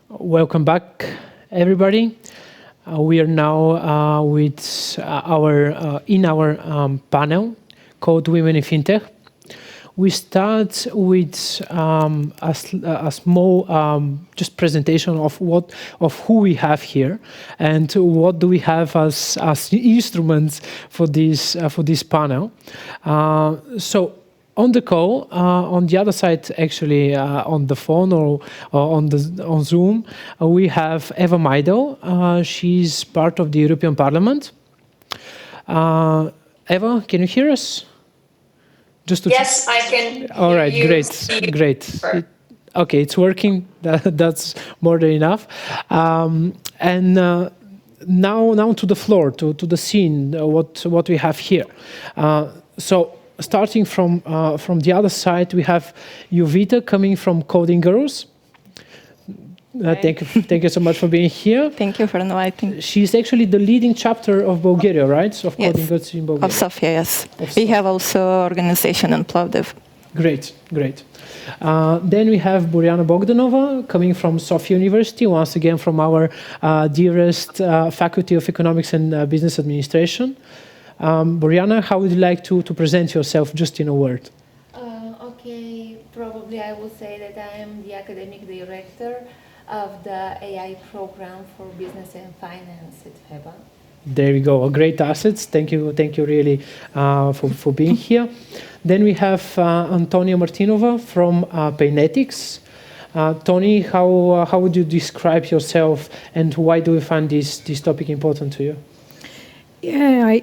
Welcome back, everybody. We are now with our panel called Women in FinTech. We start with a small just presentation of who we have here and what do we have as instruments for this panel. So on the call, on the other side, actually on the phone or on Zoom, we have Eva Maydell. She's part of the European Parliament. Eva, can you hear us? Yes, I can. All right, great. Okay, it's working. That's more than enough. And now to the floor, to the scene, what we have here. So starting from the other side, we have Jovita coming from Coding Girls. Thank you so much for being here. Thank you for inviting. She's actually the leading chapter of Bulgaria, right? So of Coding Girls in Bulgaria. Of Sofia, yes. We have also organization in Plovdiv. Great. Then we have Boriana Bogdanova coming from Sofia University, once again from our dearest Faculty of Economics and Business Administration. Boriana, how would you like to present yourself just in a word? Okay, probably I will say that I am the academic director of the AI program for business and finance at FEBA. There we go. Great assets. Thank you really for being here. Then we have Antonina Martinova from Paynetics. Tony, how would you describe yourself and why do you find this topic important to you? Yeah,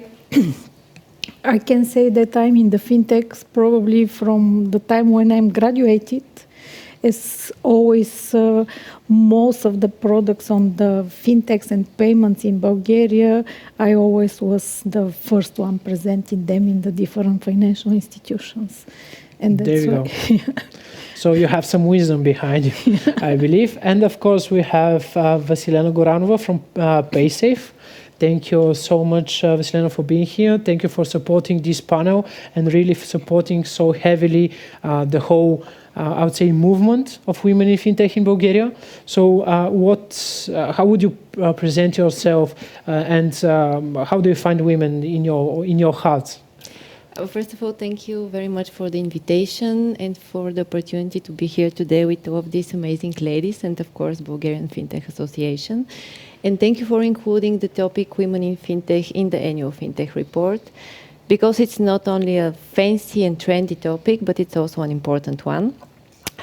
I can say that I'm in the fintechs probably from the time when I'm graduated. As always, most of the products on the fintechs and payments in Bulgaria, I always was the first one presenting them in the different financial institutions. And that's there you go. So you have some wisdom behind you, I believe. And of course, we have Vasilena Goranova from Paysafe. Thank you so much, Vasilena, for being here. Thank you for supporting this panel and really supporting so heavily the whole, I would say, movement of women in fintech in Bulgaria. So how would you present yourself and how do you find women in your hearts? First of all, thank you very much for the invitation and for the opportunity to be here today with all of these amazing ladies and, of course, Bulgarian FinTech Association. And thank you for including the topic Women in FinTech in the Annual FinTech Report, because it's not only a fancy and trendy topic, but it's also an important one.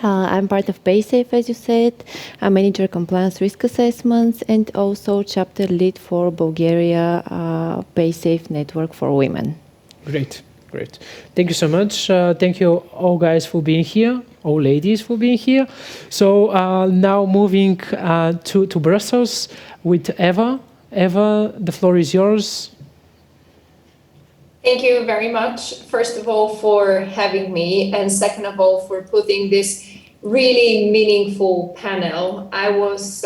I'm part of Paysafe, as you said. I'm manager compliance risk assessments and also chapter lead for Bulgaria Paysafe Network for Women. Great. Thank you so much. Thank you all guys for being here, all ladies for being here. So now moving to Brussels with Eva. Eva, the floor is yours. Thank you very much, first of all, for having me, and second of all, for putting this really meaningful panel. I was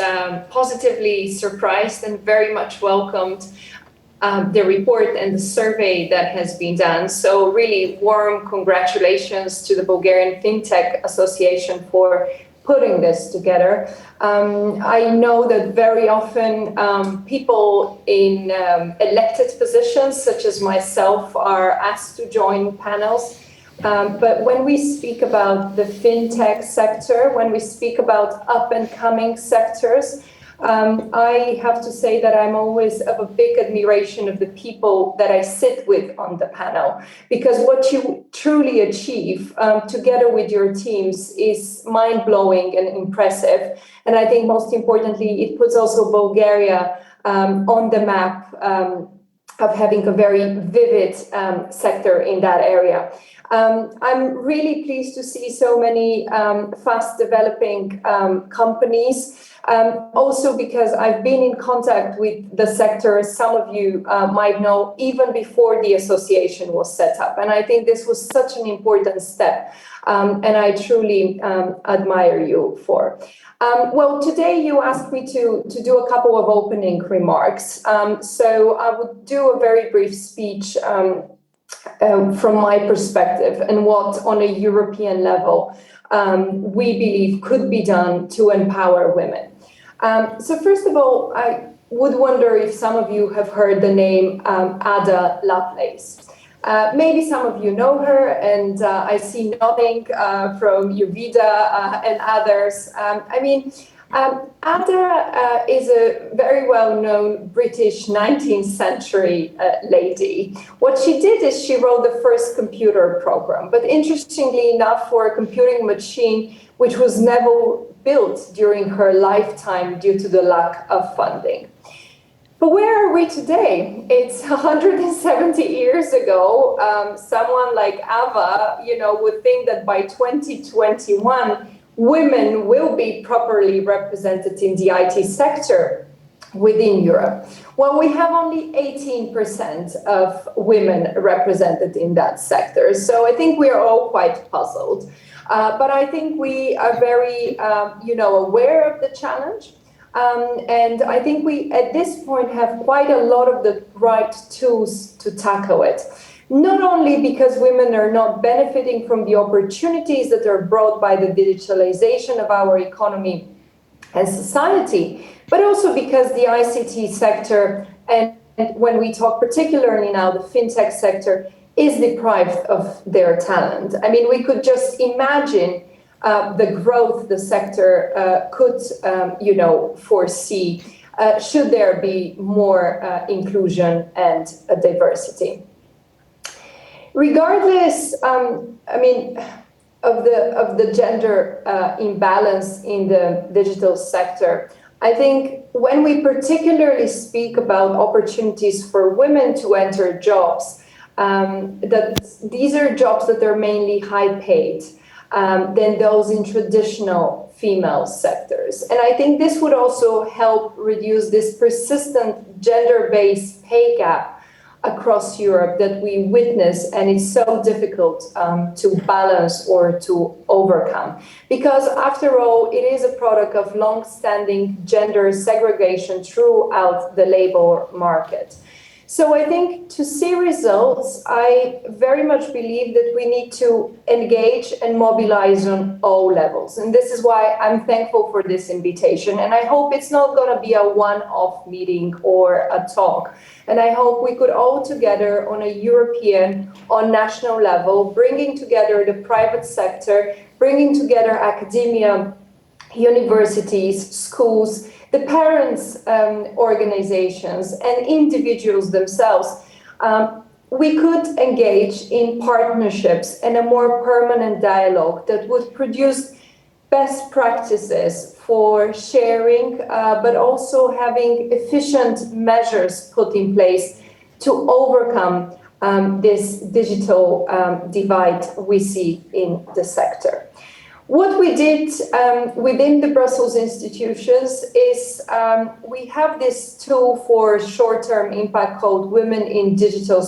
positively surprised and very much welcomed the report and the survey that has been done. So really warm congratulations to the Bulgarian FinTech Association for putting this together. I know that very often people in elected positions, such as myself, are asked to join panels. But when we speak about the FinTech sector, when we speak about up-and-coming sectors, I have to say that I'm always of a big admiration of the people that I sit with on the panel, because what you truly achieve together with your teams is mind-blowing and impressive. And I think most importantly, it puts also Bulgaria on the map of having a very vivid sector in that area. I'm really pleased to see so many fast developing companies. Also because I've been in contact with the sector, some of you might know, even before the association was set up. And I think this was such an important step, and I truly admire you for. Well, today you asked me to do a couple of opening remarks. So I would do a very brief speech from my perspective and what on a European level we believe could be done to empower women. So first of all, I would wonder if some of you have heard the name Ada Lovelace. Maybe some of you know her, and I see nodding from Jovita and others. Ada is a very well-known British 19th century lady. What she did is she wrote the first computer program, but interestingly enough, for a computing machine which was never built during her lifetime due to the lack of funding. But where are we today? It's 170 years ago. Someone like Ava, would think that by 2021, women will be properly represented in the IT sector within Europe, when we have only 18% of women represented in that sector. So I think we are all quite puzzled. But I think we are very, aware of the challenge. And I think we, at this point, have quite a lot of the right tools to tackle it. Not only because women are not benefiting from the opportunities that are brought by the digitalization of our economy and society, but also because the ICT sector, and when we talk particularly now, the fintech sector, is deprived of their talent. I mean, we could just imagine the growth the sector could, foresee should there be more inclusion and diversity. Regardless, of the gender imbalance in the digital sector, I think when we particularly speak about opportunities for women to enter jobs, that these are jobs that are mainly high paid than those in traditional female sectors. And I think this would also help reduce this persistent gender-based pay gap across Europe that we witness, and it's so difficult to balance or to overcome. Because after all, it is a product of long-standing gender segregation throughout the labor market. So I think to see results, I very much believe that we need to engage and mobilize on all levels. And this is why I'm thankful for this invitation. And I hope it's not going to be a one-off meeting or a talk. And I hope we could all together on a European, on national level, bringing together the private sector, bringing together academia, universities, schools, the parents' organizations and individuals themselves, we could engage in partnerships and a more permanent dialogue that would produce best practices for sharing, but also having efficient measures put in place to overcome this digital divide we see in the sector. What we did within the Brussels institutions is we have this tool for short-term impact called Women in Digital,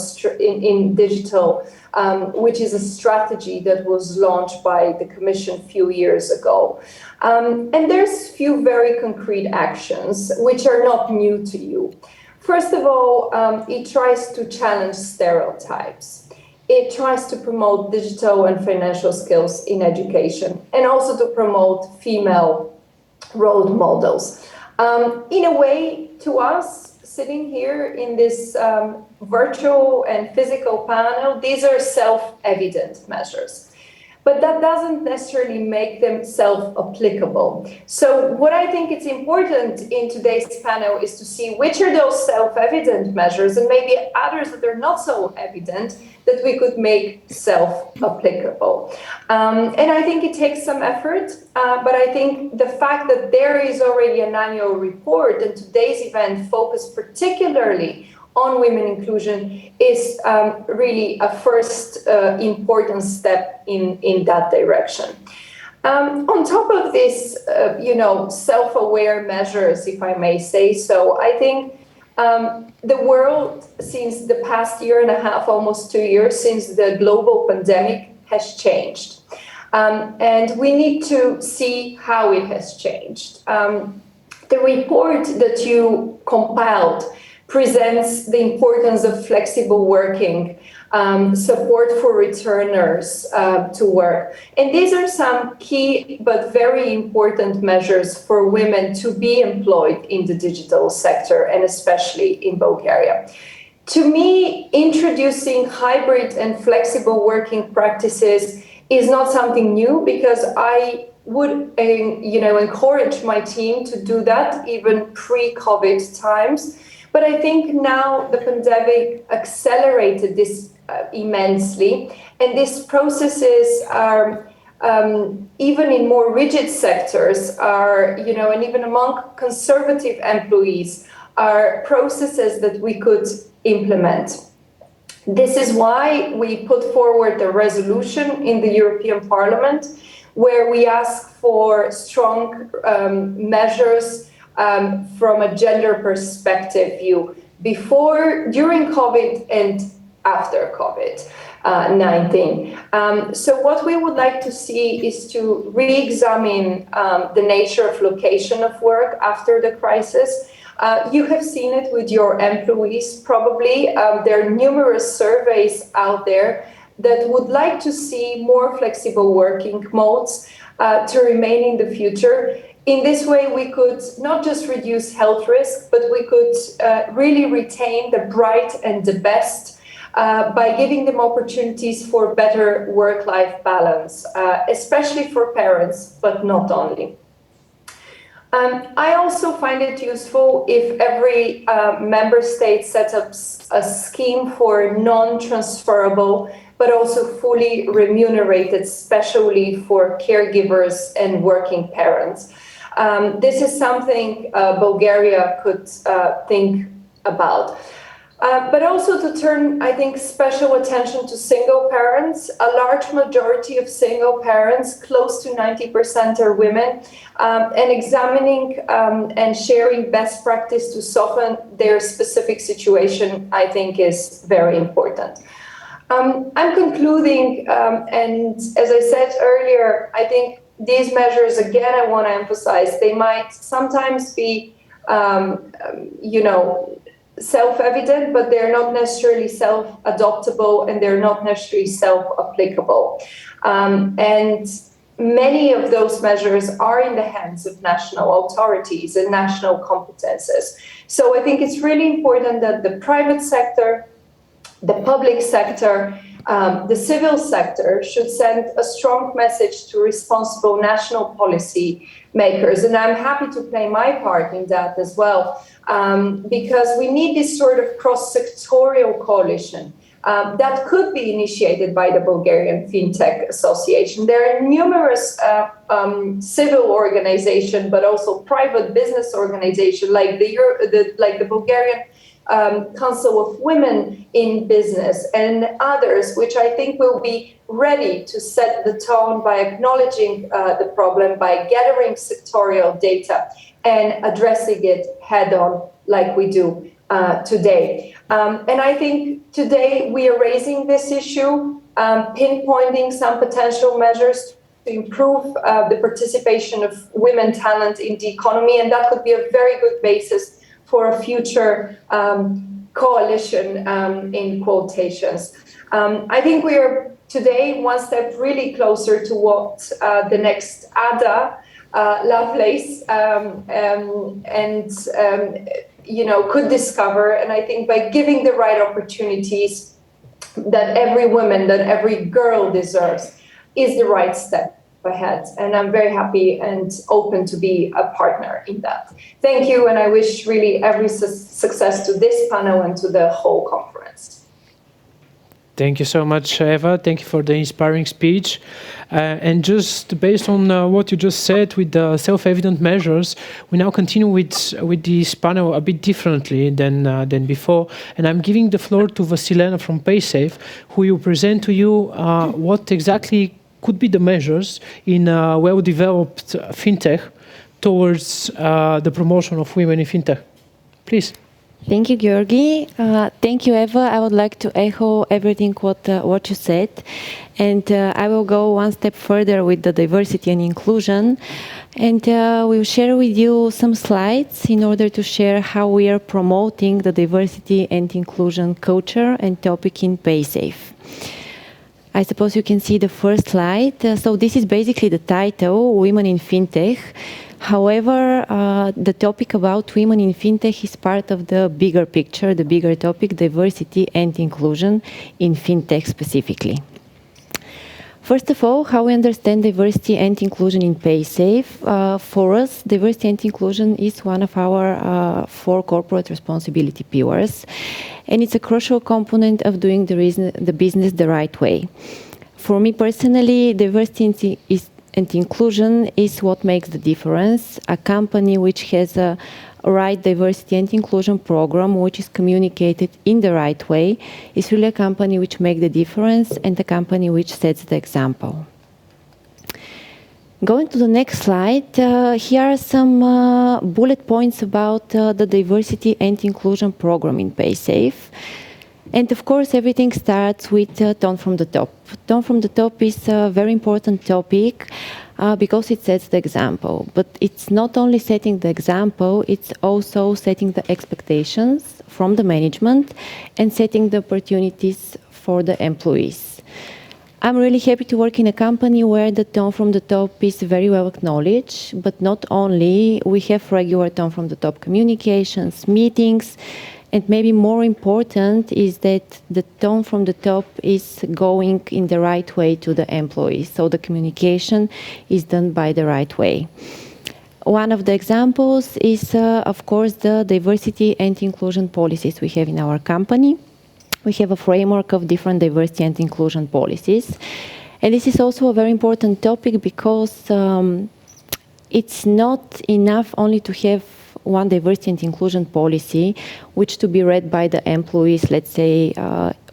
which is a strategy that was launched by the Commission a few years ago. And there's a few very concrete actions which are not new to you. First of all, it tries to challenge stereotypes. It tries to promote digital and financial skills in education and also to promote female role models. In a way, to us, sitting here in this virtual and physical panel, these are self-evident measures. But that doesn't necessarily make them self-applicable. So what I think it's important in today's panel is to see which are those self-evident measures and maybe others that are not so evident that we could make self-applicable. And I think it takes some effort, but I think the fact that there is already an annual report and today's event focused particularly on women inclusion is really a first important step in that direction. On top of this, self-aware measures, if I may say so, I think the world, since the past year and a half, almost 2 years, since the global pandemic has changed. And we need to see how it has changed. The report that you compiled presents the importance of flexible working, support for returners to work. And these are some key but very important measures for women to be employed in the digital sector, and especially in Bulgaria. To me, introducing hybrid and flexible working practices is not something new, because I would encourage my team to do that even pre-COVID times. But I think now the pandemic accelerated this immensely, and these processes are even in more rigid sectors and even among conservative employees are processes that we could implement. This is why we put forward a resolution in the European Parliament where we ask for strong measures from a gender perspective view before, during COVID and after COVID-19. So what we would like to see is to re-examine the nature of location of work after the crisis. You have seen it with your employees, probably. There are numerous surveys out there that would like to see more flexible working modes to remain in the future. In this way, we could not just reduce health risk, but we could really retain the bright and the best by giving them opportunities for better work-life balance, especially for parents, but not only. I also find it useful if every member state sets up a scheme for non-transferable, but also fully remunerated, especially for caregivers and working parents. This is something Bulgaria could think about. But also to turn, I think, special attention to single parents. A large majority of single parents, close to 90%, are women, and examining and sharing best practice to soften their specific situation, I think, is very important. I'm concluding, and as I said earlier, I think these measures, again, I want to emphasize, they might sometimes be, self-evident, but they're not necessarily self-adoptable, and they're not necessarily self-applicable. And many of those measures are in the hands of national authorities and national competences. So I think it's really important that the private sector, the public sector, the civil sector should send a strong message to responsible national policy makers. And I'm happy to play my part in that as well, because we need this sort of cross-sectorial coalition that could be initiated by the Bulgarian FinTech Association. There are numerous civil organizations, but also private business organizations like the Bulgarian Council of Women in Business and others, which I think will be ready to set the tone by acknowledging the problem, by gathering sectorial data and addressing it head on like we do today. And I think today we are raising this issue, pinpointing some potential measures to improve the participation of women talent in the economy, and that could be a very good basis for a future coalition, in quotations. I think we are today one step really closer to what the next ADA, Lovelace, could discover. And I think by giving the right opportunities that every woman, that every girl deserves, is the right step ahead. And I'm very happy and open to be a partner in that. Thank you, and I wish really every success to this panel and to the whole conference. Thank you so much, Eva. Thank you for the inspiring speech. And just based on what you just said with the self-evident measures, we now continue with this panel a bit differently than before. And I'm giving the floor to Vasilena from Paysafe, who will present to you what exactly could be the measures in a well-developed fintech towards the promotion of women in fintech. Please. Thank you, Georgi. Thank you, Eva. I would like to echo everything what you said. And I will go one step further with the diversity and inclusion. And we'll share with you some slides in order to share how we are promoting the diversity and inclusion culture and topic in Paysafe. I suppose you can see the first slide. So this is basically the title, Women in FinTech. However, the topic about women in FinTech is part of the bigger picture, the bigger topic, diversity and inclusion in FinTech specifically. First of all, how we understand diversity and inclusion in Paysafe. For us, diversity and inclusion is one of our 4 corporate responsibility pillars, and it's a crucial component of doing the business the right way. For me personally, diversity and inclusion is what makes the difference. A company which has a right diversity and inclusion program, which is communicated in the right way, is really a company which makes the difference and a company which sets the example. Going to the next slide, here are some bullet points about the diversity and inclusion program in Paysafe. And of course, everything starts with tone from the top. Tone from the top is a very important topic because it sets the example. But it's not only setting the example, it's also setting the expectations from the management and setting the opportunities for the employees. I'm really happy to work in a company where the tone from the top is very well acknowledged, but not only, we have regular tone from the top communications, meetings, and maybe more important is that the tone from the top is going in the right way to the employees. So the communication is done by the right way. One of the examples is, of course, the diversity and inclusion policies we have in our company. We have a framework of different diversity and inclusion policies. And this is also a very important topic because it's not enough only to have one diversity and inclusion policy, which to be read by the employees, let's say,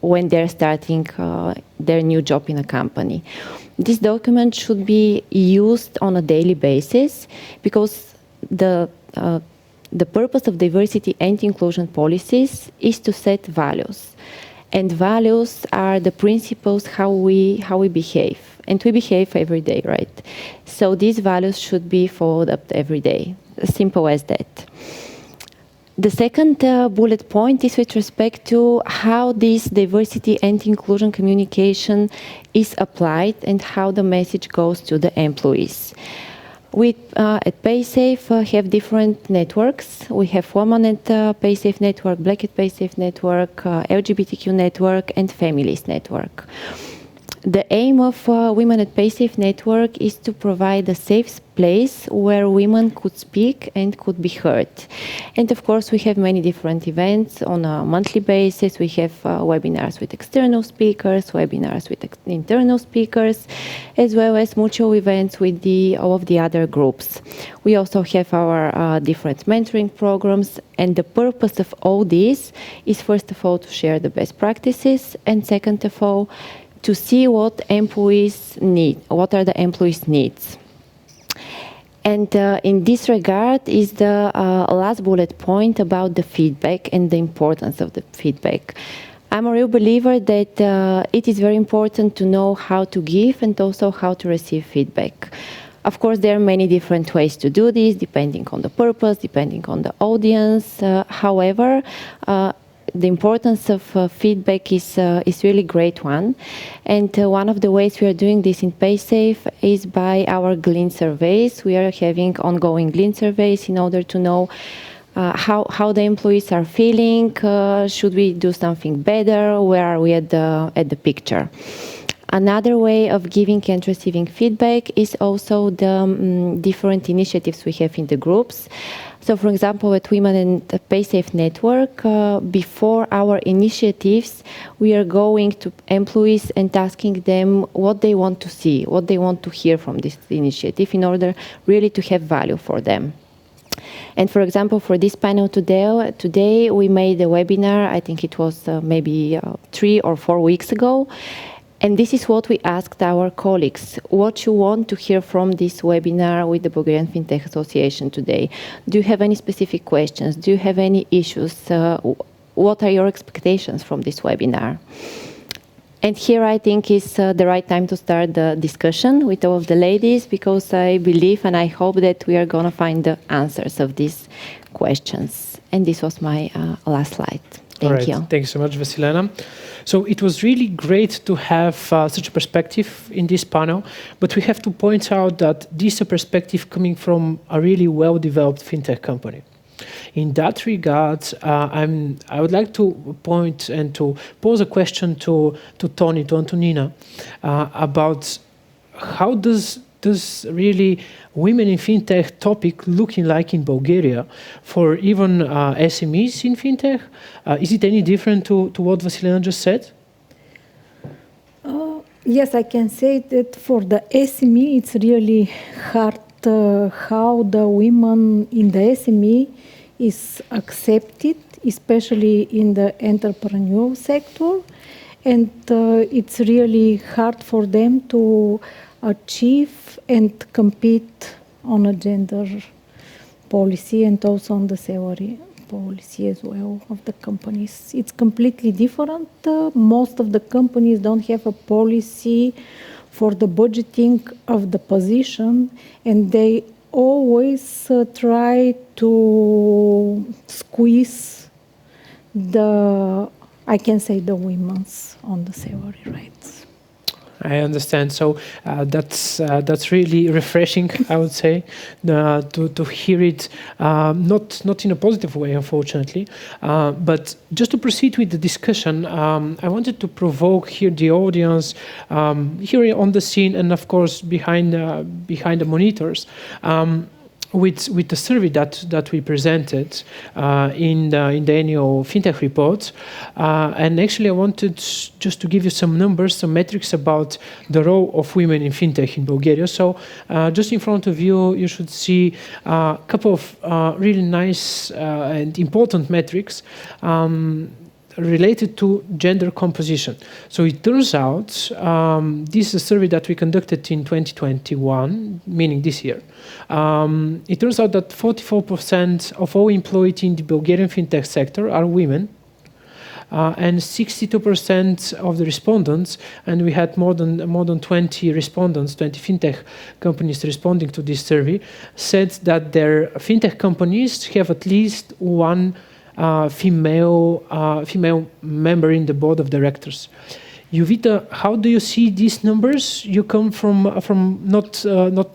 when they're starting their new job in a company. This document should be used on a daily basis because the purpose of diversity and inclusion policies is to set values. And values are the principles how we behave. And we behave every day, right? So these values should be followed up every day. As simple as that. The second bullet point is with respect to how this diversity and inclusion communication is applied and how the message goes to the employees. We at Paysafe have different networks. We have Women at Paysafe Network, Black at Paysafe Network, LGBTQ Network, and Families Network. The aim of Women at Paysafe Network is to provide a safe place where women could speak and could be heard. And of course, we have many different events on a monthly basis. We have webinars with external speakers, webinars with internal speakers, as well as mutual events with all of the other groups. We also have our different mentoring programs. And the purpose of all this is, first of all, to share the best practices, and second of all, to see what employees need, what are the employees' needs. And in this regard is the last bullet point about the feedback and the importance of the feedback. I'm a real believer that it is very important to know how to give and also how to receive feedback. Of course, there are many different ways to do this, depending on the purpose, depending on the audience. However, the importance of feedback is really great one. And one of the ways we are doing this in Paysafe is by our Glean surveys. We are having ongoing Glean surveys in order to know how the employees are feeling, should we do something better, where are we at the picture. Another way of giving and receiving feedback is also the different initiatives we have in the groups. So, for example, at Women in the Paysafe Network, before our initiatives, we are going to employees and asking them what they want to see, what they want to hear from this initiative in order really to have value for them. And for example, for this panel today we made a webinar, I think it was maybe 3 or 4 weeks ago. And this is what we asked our colleagues. What you want to hear from this webinar with the Bulgarian FinTech Association today? Do you have any specific questions? Do you have any issues? What are your expectations from this webinar? And here I think is the right time to start the discussion with all of the ladies, because I believe and I hope that we are going to find the answers of these questions. And this was my last slide. Thank you. Thank you so much, Vasilena. So it was really great to have such a perspective in this panel, but we have to point out that this is a perspective coming from a really well-developed fintech company. In that regard, I would like to point and to pose a question to Tony, to Antonina, about how does really women in fintech topic looking like in Bulgaria for even SMEs in fintech? Is it any different to what Vasilena just said? Yes, I can say that for the SME, it's really hard how the women in the SME is accepted, especially in the entrepreneurial sector. And it's really hard for them to achieve and compete on a gender policy and also on the salary policy as well of the companies. It's completely different. Most of the companies don't have a policy for the budgeting of the position, and they always try to squeeze the women's on the salary rates. I understand. So that's really refreshing, I would say, to hear it, not in a positive way, unfortunately. But just to proceed with the discussion, I wanted to provoke here the audience, here on the scene, and of course behind the monitors. With the survey that we presented in the Annual FinTech Report. And actually I wanted just to give you some numbers, some metrics about the role of women in FinTech in Bulgaria. So just in front of you, you should see a couple of really nice and important metrics related to gender composition. So it turns out, this is a survey that we conducted in 2021, meaning this year. It turns out that 44% of all employed in the Bulgarian fintech sector are women, and 62% of the respondents, and we had more than 20 respondents, 20 fintech companies responding to this survey, said that their fintech companies have at least one female member in the board of directors. Jovita, how do you see these numbers? You come from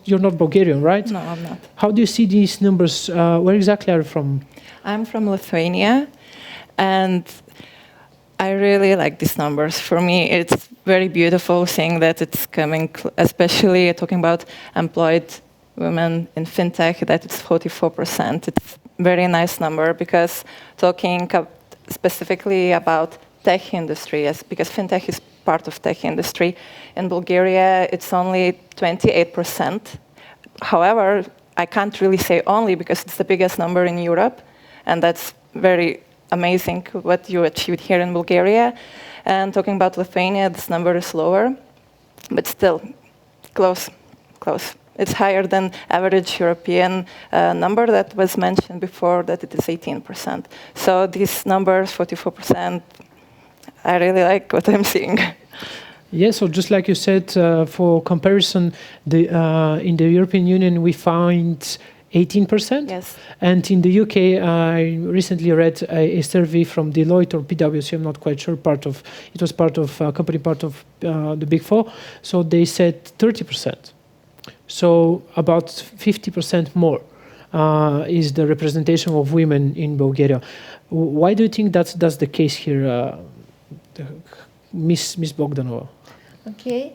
you're not Bulgarian, right? No, I'm not. How do you see these numbers? Where exactly are you from? I'm from Lithuania, and I really like these numbers. For me, it's very beautiful seeing that it's coming, especially talking about employed women in fintech, that it's 44%. It's very nice number, because talking specifically about tech industry, because fintech is part of tech industry. In Bulgaria, it's only 28%. However, I can't really say only, because it's the biggest number in Europe, and that's very amazing what you achieved here in Bulgaria. And talking about Lithuania, this number is lower, but still close. It's higher than average European number that was mentioned before, that it is 18%. So these numbers, 44%, I really like what I'm seeing. Yeah, so just like you said, for comparison, in the European Union, we find 18%. Yes. And in the UK, I recently read a survey from Deloitte or PwC, I'm not quite sure, it was part of a company, part of the Big Four. So they said 30%. So about 50% more is the representation of women in Bulgaria. Why do you think that's the case here, Miss Bogdanova? Okay.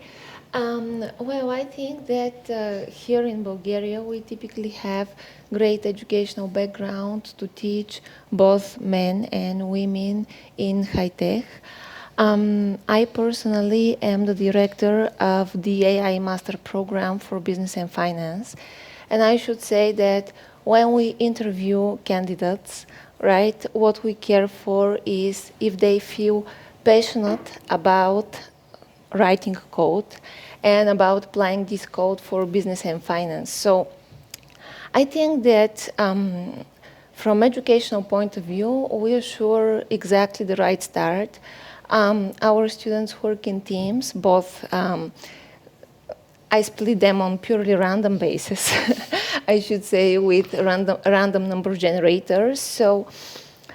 Well, I think that here in Bulgaria, we typically have great educational background to teach both men and women in high tech. I personally am the director of the AI Master Program for Business and Finance. And I should say that when we interview candidates, right, what we care for is if they feel passionate about writing code and about applying this code for business and finance. So I think that from educational point of view, we are sure exactly the right start. Our students work in teams, both I split them on purely random basis, I should say, with random number generators. So,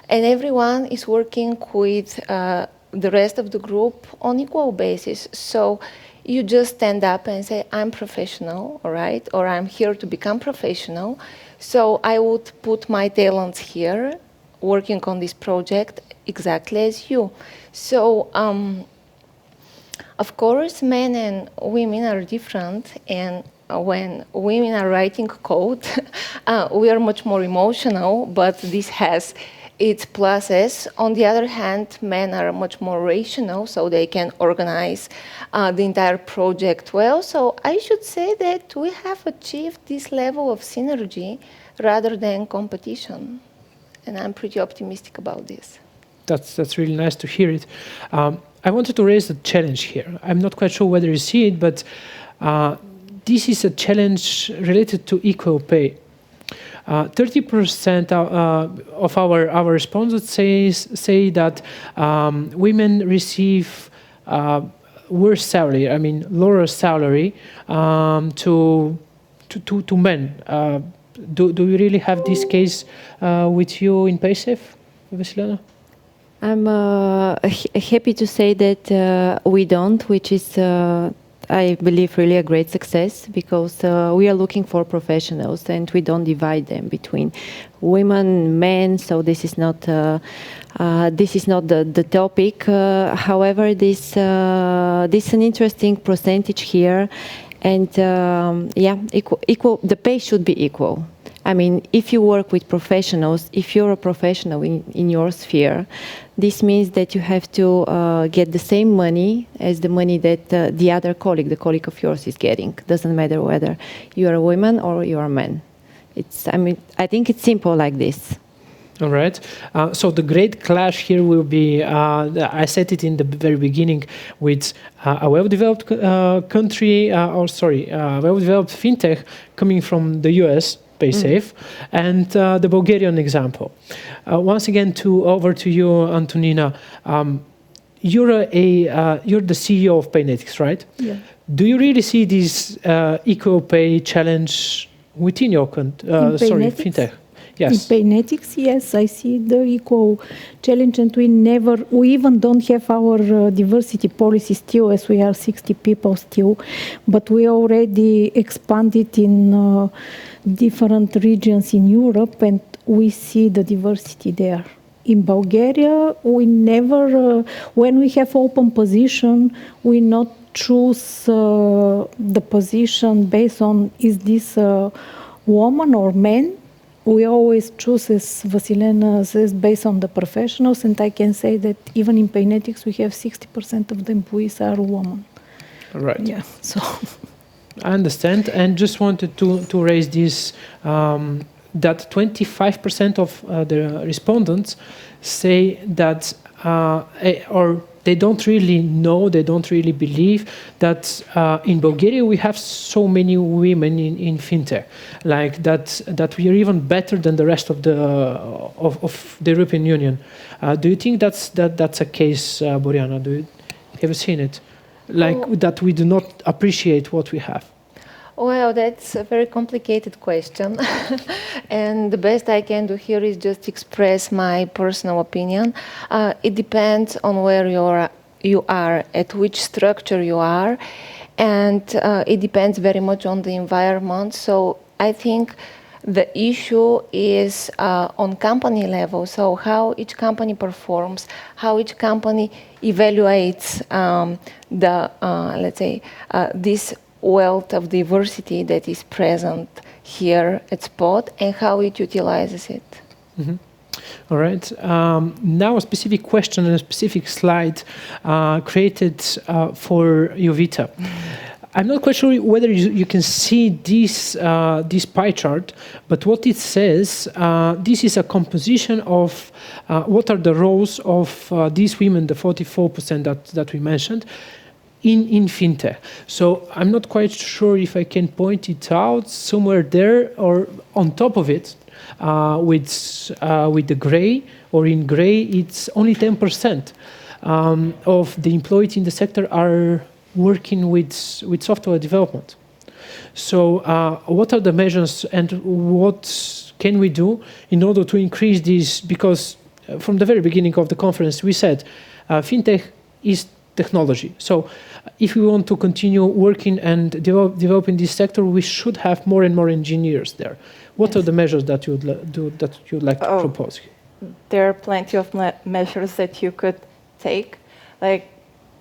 and everyone is working with the rest of the group on equal basis. So you just stand up and say, I'm professional, all right? Or I'm here to become professional. So I would put my talents here, working on this project exactly as you. So, of course, men and women are different, and when women are writing code, we are much more emotional, but this has its pluses. On the other hand, men are much more rational, so they can organize the entire project well. So I should say that we have achieved this level of synergy rather than competition, and I'm pretty optimistic about this. That's really nice to hear it. I wanted to raise a challenge here. I'm not quite sure whether you see it, but this is a challenge related to equal pay. 30% of our respondents say that women receive worse salary, I mean lower salary to men. Do you really have this case with you in Paysafe, Vasilena? I'm happy to say that we don't, which is, I believe, really a great success, because we are looking for professionals and we don't divide them between women, men. So this is not the topic. However, this is an interesting percentage here, and yeah, equal. The pay should be equal. I mean, if you work with professionals, if you're a professional in your sphere, this means that you have to get the same money as the money that the other colleague, the colleague of yours, is getting. Doesn't matter whether you are a woman or you are a man. I mean, I think it's simple like this. All right. So the great clash here will be, I said it in the very beginning, with a well-developed country, well-developed fintech coming from the US, Paysafe, and the Bulgarian example. Once again, over to you, Antonina. You're the CEO of Paynetics, right? Yeah. Do you really see this equal pay challenge within your fintech? Yes. In Paynetics, yes, I see the equal challenge, and we even don't have our diversity policy still, as we are 60 people still, but we already expanded in different regions in Europe, and we see the diversity there. In Bulgaria, we never, when we have open position, we not choose the position based on is this a woman or man. We always choose, as Vasilena says, based on the professionals, and I can say that even in Paynetics, we have 60% of the employees are women. Right. Yeah. So I understand, and just wanted to raise this, that 25% of the respondents say that, or they don't really know, they don't really believe that in Bulgaria we have so many women in fintech, like that we are even better than the rest of the European Union. Do you think that's a case, Boriana? Have you seen it? Like that we do not appreciate what we have? Well, that's a very complicated question. And the best I can do here is just express my personal opinion. It depends on where you are, at which structure you are, and it depends very much on the environment. So I think the issue is on company level, so how each company performs, how each company evaluates let's say, this wealth of diversity that is present here at Spot, and how it utilizes it. Mm-hmm. All right. Now a specific question and a specific slide created for Jovita. I'm not quite sure whether you can see this pie chart, but what it says, this is a composition of what are the roles of these women, the 44% that we mentioned. in fintech. So I'm not quite sure if I can point it out somewhere there or on top of it with the gray, or in gray, it's only 10% of the employees in the sector are working with software development. So what are the measures and what can we do in order to increase this? Because from the very beginning of the conference, we said fintech is technology. So if we want to continue working and developing this sector, we should have more and more engineers there. What are the measures that you would like to propose? There are plenty of measures that you could take. Like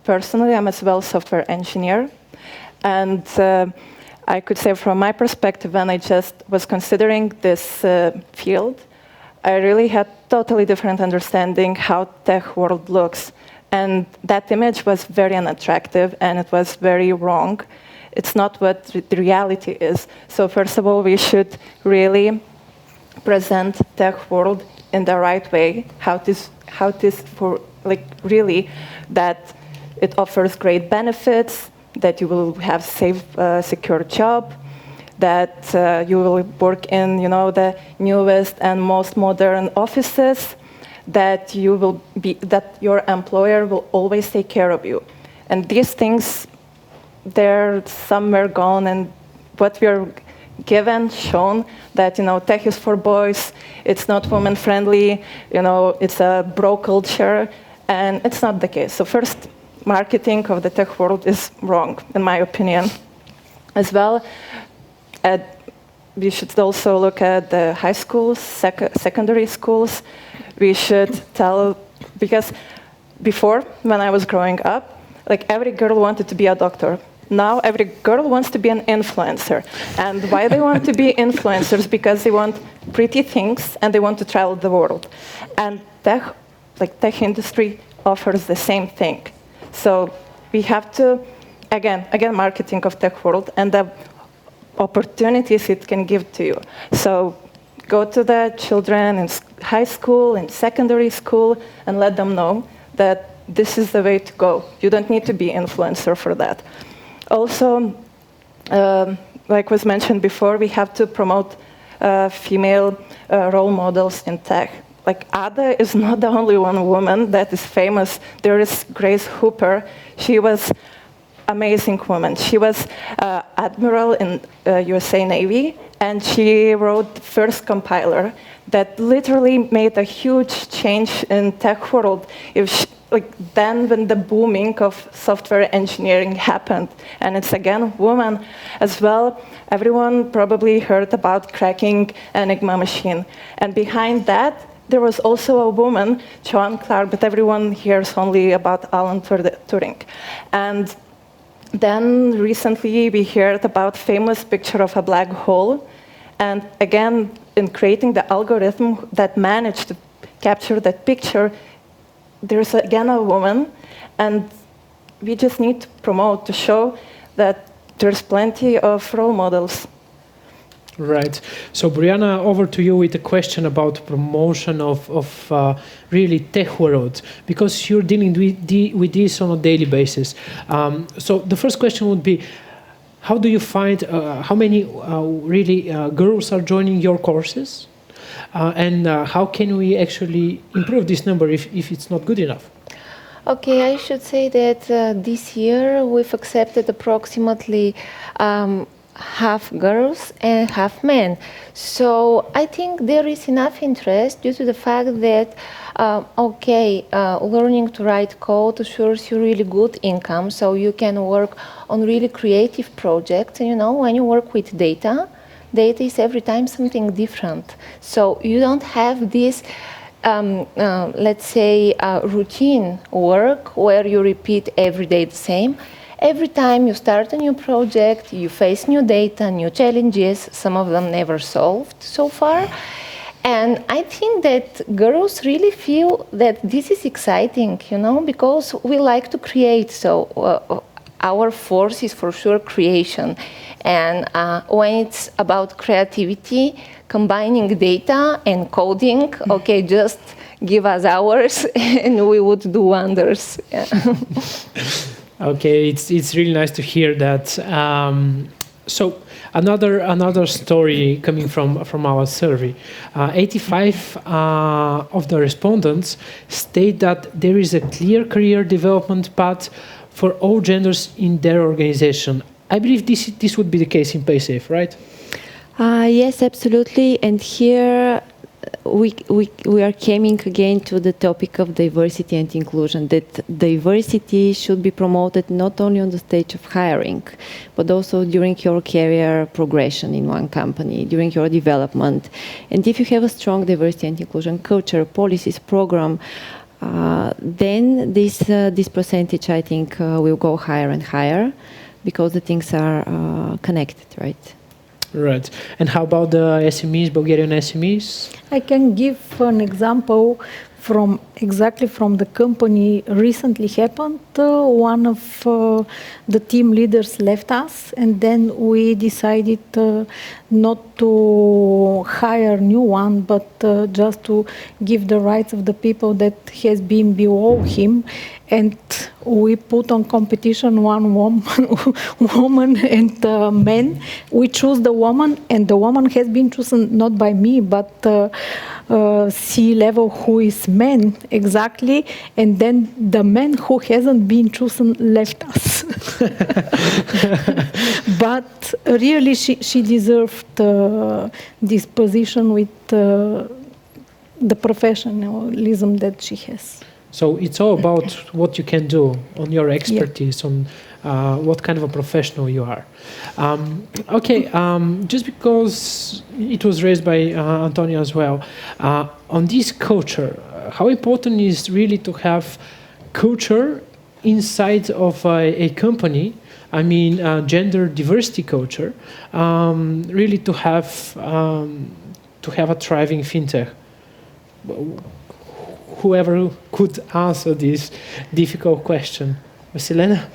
personally, I'm as well software engineer, and I could say from my perspective, when I just was considering this field, I really had totally different understanding how tech world looks. And that image was very unattractive and it was very wrong. It's not what the reality is. So first of all, we should really present tech world in the right way, how it is for like really that it offers great benefits, that you will have safe, secure job, that you will work in, the newest and most modern offices, that your employer will always take care of you. And these things, they're somewhere gone, and what we're shown that, tech is for boys, it's not woman friendly, it's a bro culture, and it's not the case. So first, marketing of the tech world is wrong, in my opinion. As well, we should also look at the high schools, secondary schools. We should tell, because before, when I was growing up, like every girl wanted to be a doctor. Now every girl wants to be an influencer. And why they want to be influencers? Because they want pretty things and they want to travel the world. And tech industry offers the same thing. So we have to, again, marketing of tech world and the opportunities it can give to you. So go to the children in high school, in secondary school, and let them know that this is the way to go. You don't need to be influencer for that. Also, like was mentioned before, we have to promote female role models in tech. Like Ada is not the only one woman that is famous. There is Grace Hooper. She was amazing woman. She was admiral in USA Navy, and she wrote the first compiler that literally made a huge change in tech world. Then when the booming of software engineering happened, and it's again woman as well. Everyone probably heard about cracking Enigma machine, and behind that there was also a woman, Joan Clark, but everyone hears only about Alan Turing. And then recently we heard about famous picture of a black hole, and again in creating the algorithm that managed to capture that picture, there's again a woman, and we just need to promote, to show that there's plenty of role models. Right. So Boriana, over to you with a question about promotion of really tech world, because you're dealing with this on a daily basis. So the first question would be, how do you find, how many really girls are joining your courses? And how can we actually improve this number if it's not good enough? Okay, I should say that this year we've accepted approximately half girls and half men. So I think there is enough interest due to the fact that, learning to write code assures you really good income, so you can work on really creative projects. And when you work with data is every time something different. So you don't have this, let's say, routine work where you repeat every day the same. Every time you start a new project, you face new data, new challenges, some of them never solved so far. And I think that girls really feel that this is exciting, because we like to create. So our force is for sure creation. And when it's about creativity, combining data and coding, just give us hours and we would do wonders. Yeah. Okay, it's really nice to hear that. So another story coming from our survey. 85 of the respondents state that there is a clear career development path for all genders in their organization. I believe this would be the case in Paysafe, right? Yes, absolutely. And here we are coming again to the topic of diversity and inclusion, that diversity should be promoted not only on the stage of hiring, but also during your career progression in one company, during your development. And if you have a strong diversity and inclusion culture, policies, program, then this percentage, I think, will go higher and higher, because the things are connected, right? Right. And how about the SMEs, Bulgarian SMEs? I can give an example exactly from the company recently happened. One of the team leaders left us, and then we decided not to hire a new one, but just to give the rights of the people that has been below him. And we put on competition one woman and man. We choose the woman, and the woman has been chosen not by me, but C-level who is man exactly, and then the man who hasn't been chosen left us. But really she deserved this position with the professionalism that she has. So it's all about what you can do, on your expertise, on what kind of a professional you are. Just because it was raised by Antonia as well, on this culture, how important is really to have culture inside of a company? I mean, gender diversity culture, really to have a thriving fintech. Whoever could answer this difficult question. Vasilena?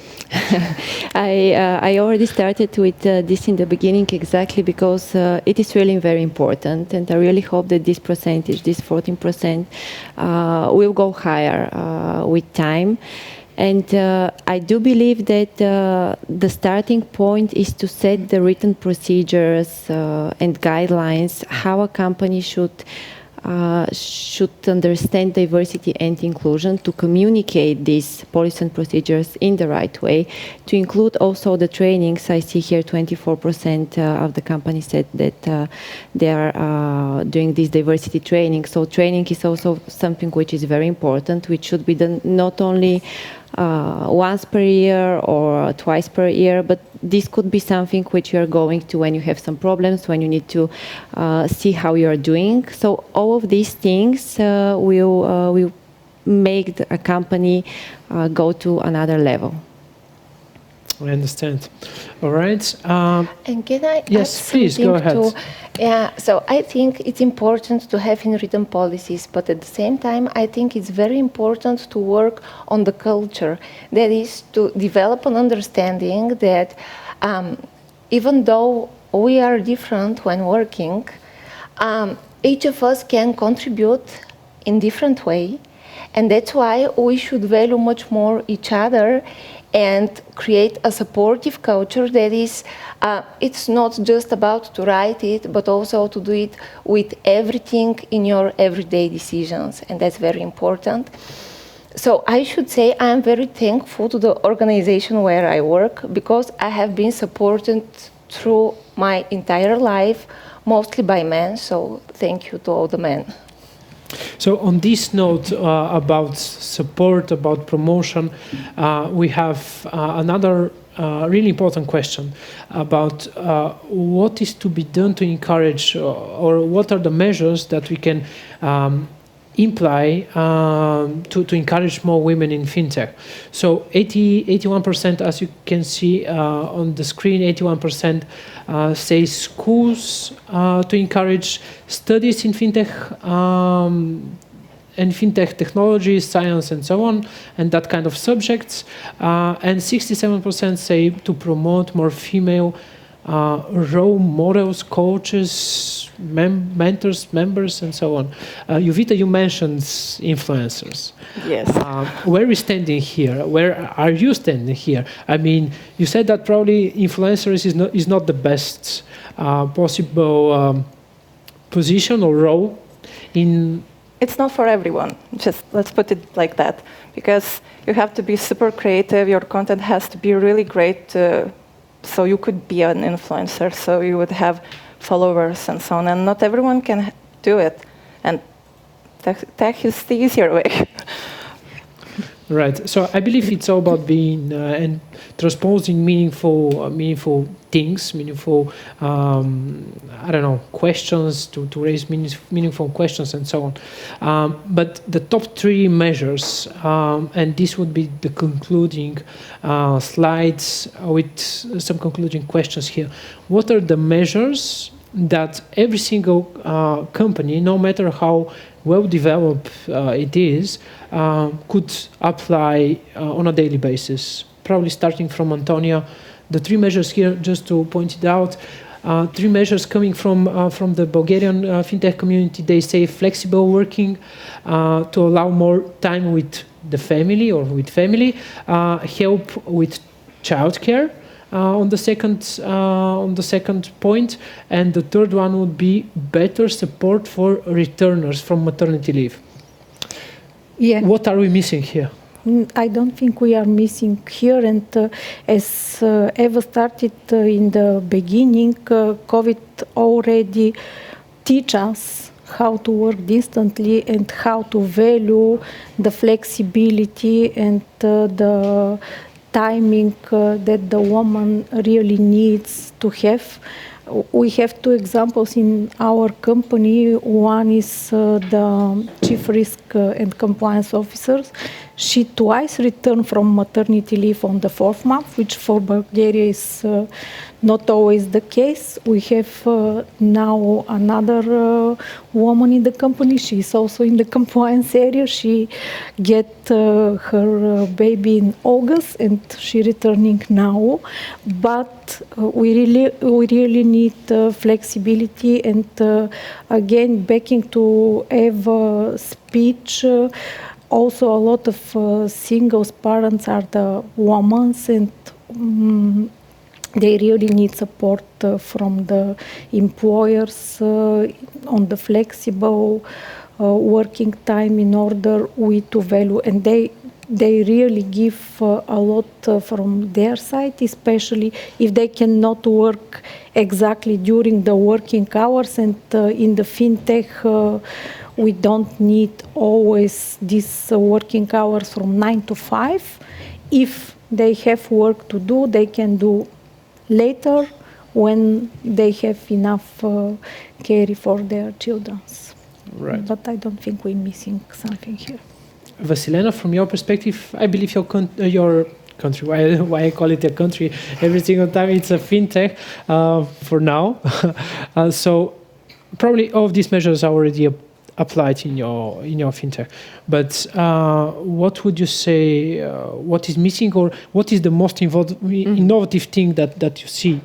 I already started with this in the beginning exactly because it is really very important, and I really hope that this percentage, this 14%, will go higher with time. And I do believe that the starting point is to set the written procedures and guidelines how a company should understand diversity and inclusion, to communicate these policies and procedures in the right way, to include also the trainings. I see here 24% of the company said that they are doing this diversity training. So training is also something which is very important, which should be done not only once per year or twice per year, but this could be something which you are going to when you have some problems, when you need to see how you are doing. So all of these things will make a company go to another level. I understand. All right. And can I yes, please go ahead. Yeah, so I think it's important to have in written policies, but at the same time, I think it's very important to work on the culture. That is, to develop an understanding that even though we are different when working, each of us can contribute in different way, and that's why we should value much more each other and create a supportive culture that is, it's not just about to write it, but also to do it with everything in your everyday decisions, and that's very important. So I should say I'm very thankful to the organization where I work, because I have been supported through my entire life, mostly by men, so thank you to all the men. So on this note about support, about promotion, we have another really important question about what is to be done to encourage, or what are the measures that we can imply to encourage more women in fintech. So 81%, as you can see on the screen, 81% say schools to encourage studies in fintech and fintech technology, science, and so on, and that kind of subjects. And 67% say to promote more female role models, coaches, mentors, members, and so on. Jovita, you mentioned influencers. Yes. Where are we standing here? Where are you standing here? I mean, you said that probably influencers is not the best possible position or role in. It's not for everyone. Just let's put it like that, because you have to be super creative. Your content has to be really great, so you could be an influencer. So you would have followers and so on. And not everyone can do it. And tech is the easier way. Right. So I believe it's all about being and transposing meaningful things, meaningful, questions to raise meaningful questions and so on. But the top three measures, and this would be the concluding slides with some concluding questions here. What are the measures that every single company, no matter how well developed it is, could apply on a daily basis? Probably starting from Antonia, the three measures here, just to point it out, three measures coming from the Bulgarian FinTech community. They say flexible working to allow more time with the family or with family, help with childcare. On the second point, and the third one would be better support for returners from maternity leave. Yeah. What are we missing here? I don't think we are missing here, and as Eva started in the beginning, COVID already teach us how to work distantly and how to value the flexibility and the timing that the woman really needs to have. We have two examples in our company. One is the Chief Risk and Compliance Officer. She twice returned from maternity leave on the 4th month, which for Bulgaria is not always the case. We have now another woman in the company. She is also in the compliance area. She get her baby in August, and she returning now. But we really need flexibility, and again, backing to Eva's speech. Also, a lot of single parents are the women, and they really need support from the employers on the flexible working time in order to value. And they really give a lot from their side, especially if they cannot work exactly during the working hours. And in the FinTech, we don't need always these working hours from 9 to 5. If they have work to do, they can do later when they have enough care for their children. Right. But I don't think we're missing something here. Vasilena, from your perspective, I believe your country, why I call it a country every single time, it's a FinTech for now. So probably all of these measures are already applied in your FinTech. But what would you say, what is missing, or what is the most innovative thing that you see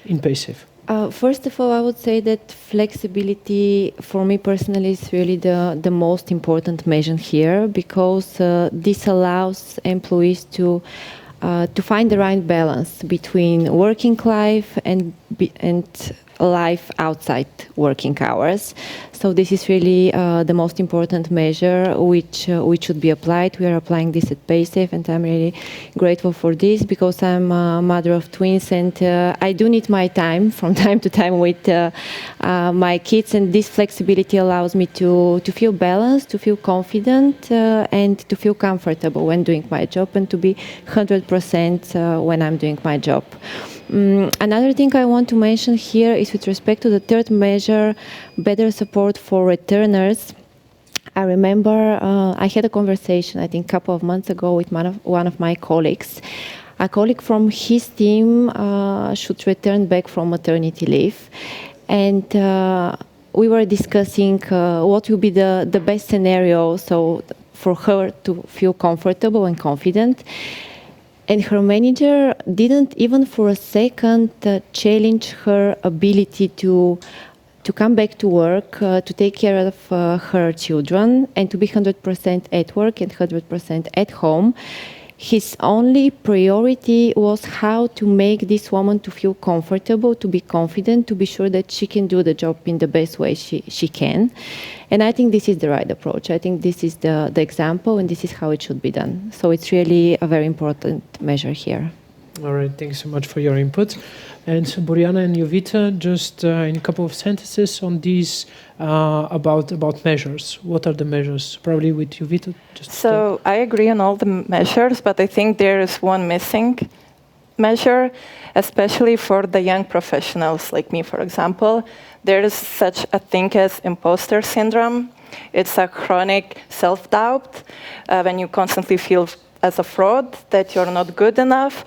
in Paysafe? First of all, I would say that flexibility for me personally is really the most important measure here, because this allows employees to find the right balance between working life and life outside working hours. So this is really the most important measure which should be applied. We are applying this at Paysafe, and I'm really grateful for this, because I'm a mother of twins, and I do need my time from time to time with my kids, and this flexibility allows me to feel balanced, to feel confident, and to feel comfortable when doing my job, and to be 100% when I'm doing my job. Another thing I want to mention here is with respect to the third measure, better support for returners. I remember I had a conversation, I think a couple of months ago, with one of my colleagues. A colleague from his team should return back from maternity leave. And we were discussing what will be the best scenario so for her to feel comfortable and confident. And her manager didn't even for a second challenge her ability to come back to work, to take care of her children, and to be 100% at work and 100% at home. His only priority was how to make this woman to feel comfortable, to be confident, to be sure that she can do the job in the best way she can. And I think this is the right approach. I think this is the example, and this is how it should be done. So it's really a very important measure here. All right, thank you so much for your input. And Boriana and Jovita, just in a couple of sentences on these about measures. What are the measures? Probably with Jovita. So I agree on all the measures, but I think there is one missing measure, especially for the young professionals like me, for example. There is such a thing as imposter syndrome. It's a chronic self-doubt when you constantly feel as a fraud that you're not good enough.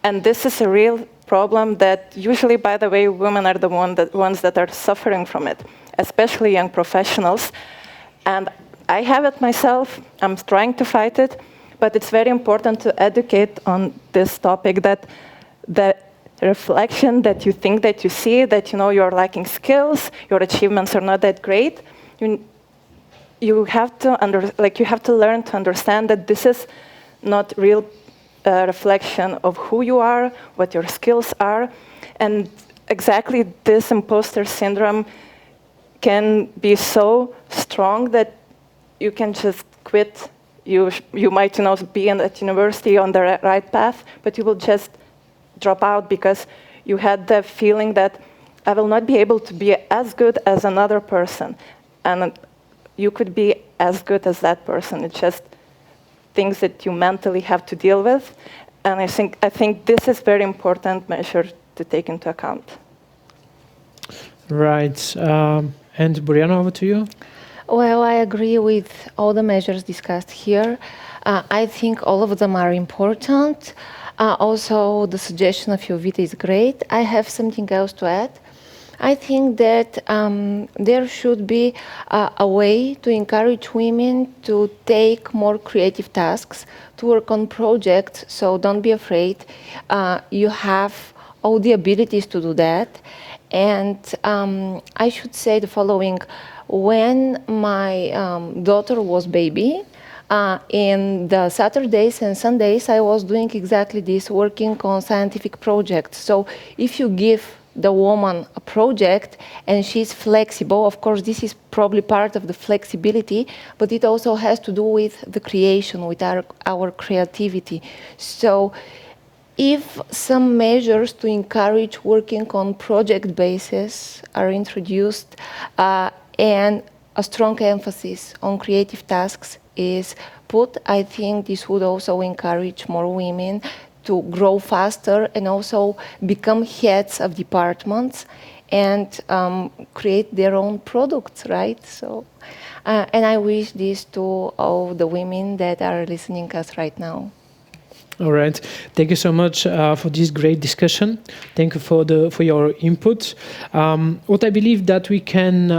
And this is a real problem that usually, by the way, women are the ones that are suffering from it, especially young professionals. And I have it myself. I'm trying to fight it. But it's very important to educate on this topic, that the reflection that you think that you see, that you know you're lacking skills, your achievements are not that great, you have to learn to understand that this is not real reflection of who you are, what your skills are. And exactly this imposter syndrome can be so strong that you can just quit. You might be at university on the right path, but you will just drop out because you had the feeling that I will not be able to be as good as another person. And you could be as good as that person. It's just things that you mentally have to deal with. And I think this is very important measure to take into account. Right. And Boriana, over to you. Well, I agree with all the measures discussed here. I think all of them are important. Also, the suggestion of Jovita is great. I have something else to add. I think that there should be a way to encourage women to take more creative tasks, to work on projects, so don't be afraid. You have all the abilities to do that. And I should say the following. When my daughter was baby, in the Saturdays and Sundays, I was doing exactly this, working on scientific projects. So if you give the woman a project and she's flexible, of course, this is probably part of the flexibility, but it also has to do with the creation, with our creativity. So if some measures to encourage working on project basis are introduced, and a strong emphasis on creative tasks is put, I think this would also encourage more women to grow faster and also become heads of departments and create their own products, right? So, and I wish this to all the women that are listening us right now. All right. Thank you so much for this great discussion. Thank you for your input. What I believe that we can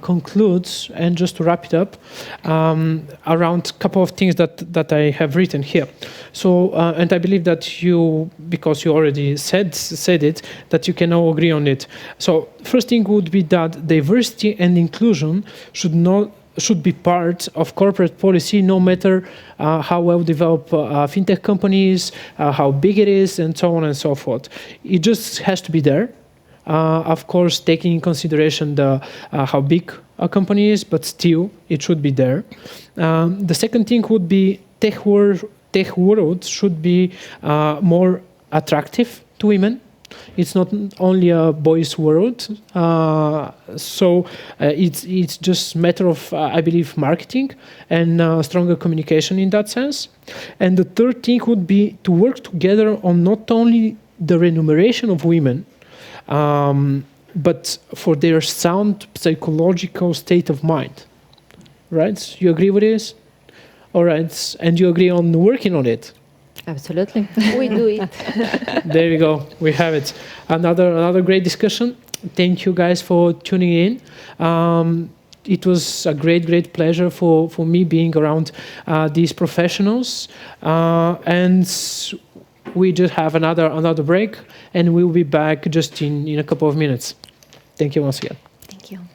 conclude, and just to wrap it up, around a couple of things that I have written here. So, and I believe that you, because you already said it, that you can all agree on it. So, first thing would be that diversity and inclusion should be part of corporate policy, no matter how well developed fintech companies, how big it is, and so on and so forth. It just has to be there. Of course, taking in consideration how big a company is, but still, it should be there. The second thing would be tech world should be more attractive to women. It's not only a boys' world, so it's just a matter of, I believe, marketing and stronger communication in that sense. And the third thing would be to work together on not only the remuneration of women, but for their sound psychological state of mind. Right? You agree with this? All right. And you agree on working on it? Absolutely. We do it. There we go. We have it. Another great discussion. Thank you guys for tuning in. It was a great pleasure for me being around these professionals. And we just have another break, and we'll be back just in a couple of minutes. Thank you once again. Thank you.